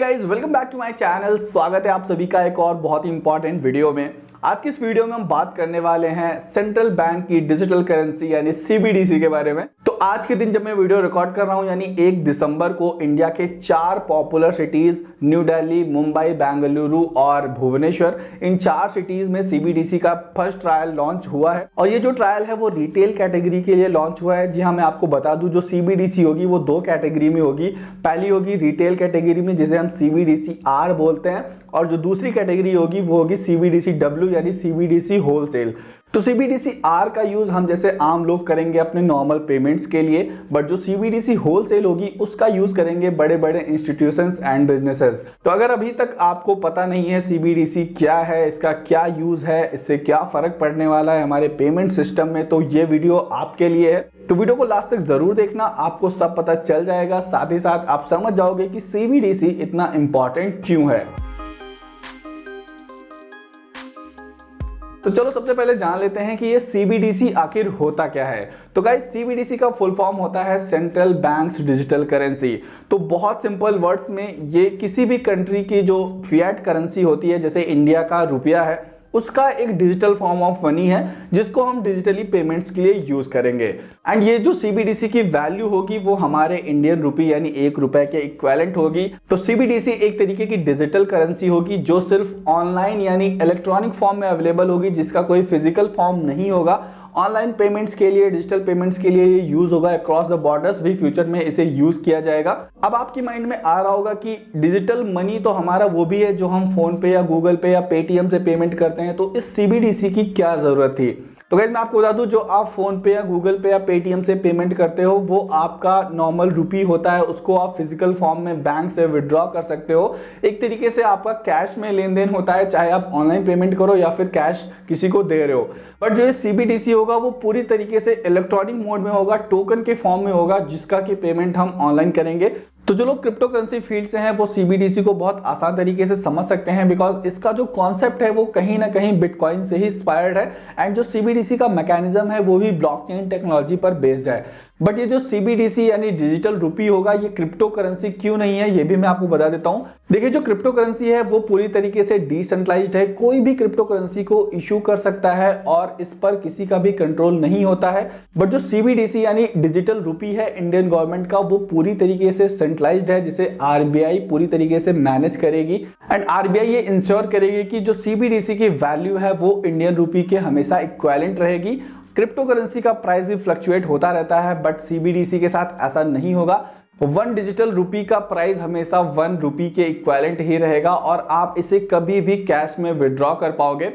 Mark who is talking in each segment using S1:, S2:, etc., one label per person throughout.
S1: Guys, welcome back to my channel. स्वागत है आप सभी का एक और बहुत ही इंपॉर्टेंट वीडियो में। आज की इस वीडियो में हम बात करने वाले हैं सेंट्रल बैंक की डिजिटल करेंसी यानी सीबीडीसी के बारे में। तो आज के दिन जब मैं वीडियो रिकॉर्ड कर रहा हूं यानी 1 दिसंबर को इंडिया के 4 popular cities new Delhi, Mumbai, Bengaluru और भुवनेश्वर, इन 4 सिटीज में सीबीडीसी का फर्स्ट ट्रायल लॉन्च हुआ है। और ये जो ट्रायल है वो रिटेल कैटेगरी के लिए लॉन्च हुआ है। जी हाँ, मैं आपको बता दूं, जो सीबीडीसी होगी वो 2 कैटेगरी में होगी। पहली होगी रिटेल कैटेगरी में, जिसे हम सीबीडीसी आर बोलते हैं, और जो दूसरी कैटेगरी होगी वो होगी सीबीडीसी डब्ल्यू यानी सीबीडीसी होलसेल। तो सीबीडीसी आर का यूज हम जैसे आम लोग करेंगे अपने नॉर्मल पेमेंट्स के लिए, बट जो सीबीडीसी होलसेल होगी उसका यूज करेंगे बड़े बड़े इंस्टीट्यूशंस एंड बिजनेसेस। तो अगर अभी तक आपको पता नहीं है सीबीडीसी क्या है, इसका क्या यूज है, इससे क्या फर्क पड़ने वाला है हमारे पेमेंट सिस्टम में, तो ये वीडियो आपके लिए है। तो वीडियो को लास्ट तक जरूर देखना, आपको सब पता चल जाएगा। साथ ही साथ आप समझ जाओगे कि सीबीडीसी इतना इंपॉर्टेंट क्यों है। तो चलो सबसे पहले जान लेते हैं कि ये सीबीडीसी आखिर होता क्या है। तो गाइस, सीबीडीसी का फुल फॉर्म होता है सेंट्रल बैंक्स डिजिटल करेंसी। तो बहुत सिंपल वर्ड्स में ये किसी भी कंट्री की जो फिएट करेंसी होती है, जैसे इंडिया का रुपया है, उसका एक डिजिटल फॉर्म ऑफ मनी है जिसको हम डिजिटली पेमेंट्स के लिए यूज करेंगे। एंड ये जो सीबीडीसी की वैल्यू होगी वो हमारे इंडियन रुपी यानी 1 रुपए के इक्विवेलेंट होगी। तो सीबीडीसी एक तरीके की डिजिटल करेंसी होगी जो सिर्फ ऑनलाइन यानी इलेक्ट्रॉनिक फॉर्म में अवेलेबल होगी, जिसका कोई फिजिकल फॉर्म नहीं होगा। ऑनलाइन पेमेंट्स के लिए, डिजिटल पेमेंट्स के लिए ये यूज होगा। अक्रॉस द बॉर्डर्स भी फ्यूचर में इसे यूज किया जाएगा। अब आपकी माइंड में आ रहा होगा कि डिजिटल मनी तो हमारा वो भी है जो हम फोन पे या गूगल पे या पेटीएम से पेमेंट करते हैं, तो इस सीबीडीसी की क्या जरूरत थी। तो गाइस, मैं आपको बता दूं, जो आप फोन पे या गूगल पे या पेटीएम से पेमेंट करते हो वो आपका नॉर्मल रुपी होता है। उसको आप फिजिकल फॉर्म में बैंक से विड्रॉ कर सकते हो। एक तरीके से आपका कैश में लेन देन होता है, चाहे आप ऑनलाइन पेमेंट करो या फिर कैश किसी को दे रहे हो। बट जो ये सीबीडीसी होगा वो पूरी तरीके से इलेक्ट्रॉनिक मोड में होगा, टोकन के फॉर्म में होगा, जिसका की पेमेंट हम ऑनलाइन करेंगे। तो जो लोग क्रिप्टो करेंसी फील्ड से हैं वो सीबीडीसी को बहुत आसान तरीके से समझ सकते हैं, बिकॉज इसका जो कॉन्सेप्ट है वो कहीं ना कहीं बिटकॉइन से ही इंस्पायर्ड है। एंड जो सीबीडीसी का मैकेनिज्म है वो भी ब्लॉकचेन टेक्नोलॉजी पर बेस्ड है। बट ये जो सीबीडीसी यानी डिजिटल रुपी होगा, ये क्रिप्टो करेंसी क्यों नहीं है ये भी मैं आपको बता देता हूं। देखिए, जो क्रिप्टो करेंसी है वो पूरी तरीके से डिसेंट्रलाइज्ड है। कोई भी क्रिप्टो करेंसी को इशू कर सकता है और इस पर किसी का भी कंट्रोल नहीं होता है। बट जो सीबीडीसी यानी डिजिटल रुपी है इंडियन गवर्नमेंट का, वो पूरी तरीके से सेंट्रलाइज्ड है, जिसे आरबीआई पूरी तरीके से मैनेज करेगी। एंड आरबीआई ये इंश्योर करेगी कि जो सीबीडीसी की वैल्यू है वो इंडियन रुपी के हमेशा इक्विवेलेंट रहेगी। क्रिप्टो करेंसी का प्राइस भी फ्लक्चुएट होता रहता है, बट सीबीडीसी के साथ ऐसा नहीं होगा। 1 डिजिटल रुपी का प्राइस हमेशा 1 रुपी के इक्विवेलेंट ही रहेगा और आप इसे कभी भी कैश में विड्रॉ कर पाओगे।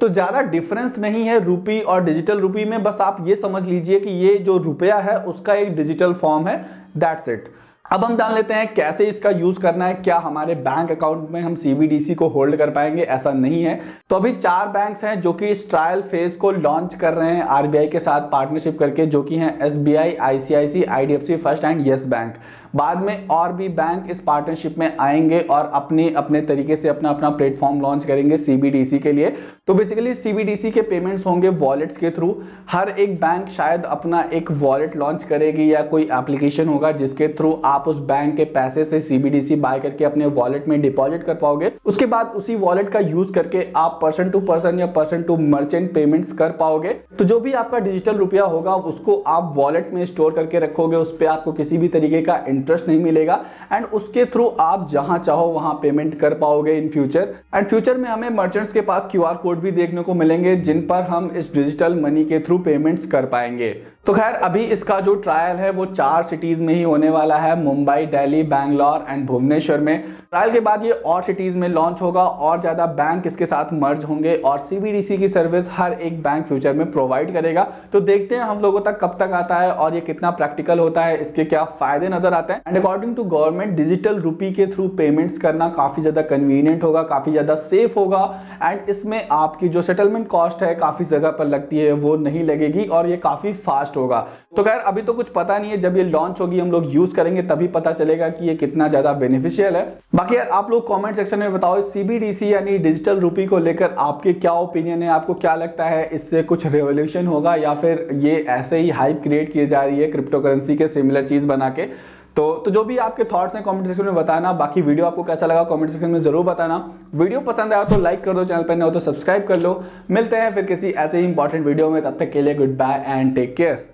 S1: तो ज्यादा डिफरेंस नहीं है रुपी और डिजिटल रुपी में। बस आप ये समझ लीजिए कि ये जो रुपया है उसका एक डिजिटल फॉर्म है, दैट्स इट। अब हम जान लेते हैं कैसे इसका यूज करना है। क्या हमारे बैंक अकाउंट में हम सीबीडीसी को होल्ड कर पाएंगे? ऐसा नहीं है। तो अभी 4 बैंक्स हैं जो कि इस ट्रायल फेज को लॉन्च कर रहे हैं आरबीआई के साथ पार्टनरशिप करके, जो कि हैं SBI, ICIC, IDFC First and Yes Bank. बाद में और भी बैंक इस पार्टनरशिप में आएंगे और अपने तरीके से अपना प्लेटफॉर्म लॉन्च करेंगे सीबीडीसी के लिए। तो बेसिकली सीबीडीसी के पेमेंट्स होंगे वॉलेट्स के थ्रू। हर एक बैंक शायद अपना एक वॉलेट लॉन्च करेगी या कोई एप्लीकेशन होगा जिसके थ्रू आप उस बैंक के पैसे से सीबीडीसी बाय करके अपने वॉलेट में डिपॉजिट कर पाओगे। उसके बाद उसी वॉलेट का यूज करके आप पर्सन टू पर्सन या पर्सन टू मर्चेंट पेमेंट्स कर पाओगे। तो जो भी आपका डिजिटल रुपया होगा उसको आप वॉलेट में स्टोर करके रखोगे, उस पर आपको किसी भी तरीके का इंटरेस्ट नहीं मिलेगा। एंड उसके थ्रू आप जहां चाहो वहां पेमेंट कर पाओगे इन फ्यूचर। एंड फ्यूचर में हमें मर्चेंट्स के पास क्यूआर कोड भी देखने को मिलेंगे जिन पर हम इस डिजिटल मनी के थ्रू पेमेंट्स कर पाएंगे। तो खैर, अभी इसका जो ट्रायल है वो 4 सिटीज में ही होने वाला है, मुंबई, दिल्ली, बैंगलोर एंड भुवनेश्वर में। ट्रायल के बाद ये और सिटीज में लॉन्च होगा और ज्यादा बैंक इसके साथ मर्ज होंगे और सीबीडीसी की सर्विस हर एक बैंक फ्यूचर में प्रोवाइड करेगा। तो देखते हैं हम लोगों तक कब तक आता है और ये कितना प्रैक्टिकल होता है, इसके क्या फायदे नजर आते हैं। And according to government, digital rupee के थ्रू पेमेंट्स करना काफी ज्यादा कन्वीनियंट होगा, काफी ज्यादा सेफ होगा। एंड इसमें आपकी जो सेटलमेंट कॉस्ट है काफी जगह पर लगती है वो नहीं लगेगी और ये काफी फास्ट होगा। तो खैर, अभी तो कुछ पता नहीं है, जब ये लॉन्च होगी हम लोग यूज करेंगे तभी पता चलेगा कि ये कितना ज्यादा बेनिफिशियल है। बाकी यार, आप लोग कमेंट सेक्शन में बताओ सीबीडीसी यानी डिजिटल रुपी को लेकर आपके क्या ओपिनियन है। आपको क्या लगता है, इससे कुछ रेवोल्यूशन होगा या फिर ये ऐसे ही हाइप क्रिएट की जा रही है क्रिप्टो करेंसी के सिमिलर चीज बना के? तो जो भी आपके थॉट्स हैं कमेंट सेक्शन में बताना। बाकी वीडियो आपको कैसा लगा कमेंट सेक्शन में जरूर बताना। वीडियो पसंद आया तो लाइक कर दो, चैनल पर नए हो तो सब्सक्राइब कर लो। मिलते हैं फिर किसी ऐसे ही इंपॉर्टेंट वीडियो में, तब तक के लिए goodbye and take care.